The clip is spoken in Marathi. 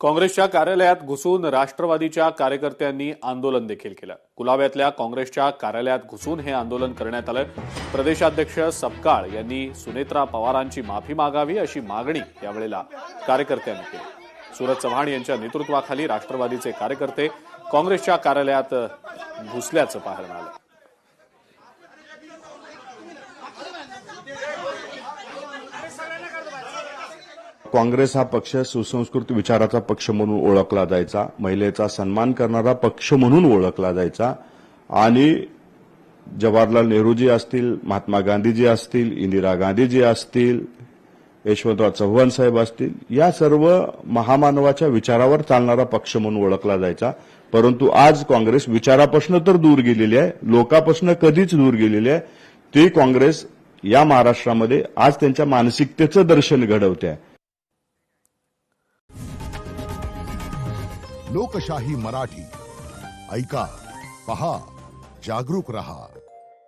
काँग्रेसच्या कार्यालयात घुसून राष्ट्रवादीच्या कार्यकर्त्यांनी आंदोलन देखील केलं। कुलाब्यातल्या काँग्रेसच्या कार्यालयात घुसून हे आंदोलन करण्यात आलं। प्रदेशाध्यक्ष सपकाळ यांनी सुनेत्रा पवारांची माफी मागावी अशी मागणी यावेळेला कार्यकर्त्यांनी केली। सूरज चव्हाण यांच्या नेतृत्वाखाली राष्ट्रवादीचे कार्यकर्ते काँग्रेसच्या कार्यालयात घुसल्याचं पाहायला मिळालं। काँग्रेस हा पक्ष सुसंस्कृत विचाराचा पक्ष म्हणून ओळखला जायचा, महिलेचा सन्मान करणारा पक्ष म्हणून ओळखला जायचा आणि जवाहरलाल नेहरूजी असतील, महात्मा गांधीजी असतील, इंदिरा गांधीजी असतील, यशवंतराव चव्हाण साहेब असतील, या सर्व महामानवाच्या विचारावर चालणारा पक्ष म्हणून ओळखला जायचा। परंतु आज काँग्रेस विचारापासून तर दूर गेलेली आहे, लोकांपासून कधीच दूर गेलेली आहे। ती काँग्रेस या महाराष्ट्रामध्ये आज त्यांच्या मानसिकतेचं दर्शन घडवते आहे। लोकशाही मराठी ऐका, पहा, जागरूक रहा।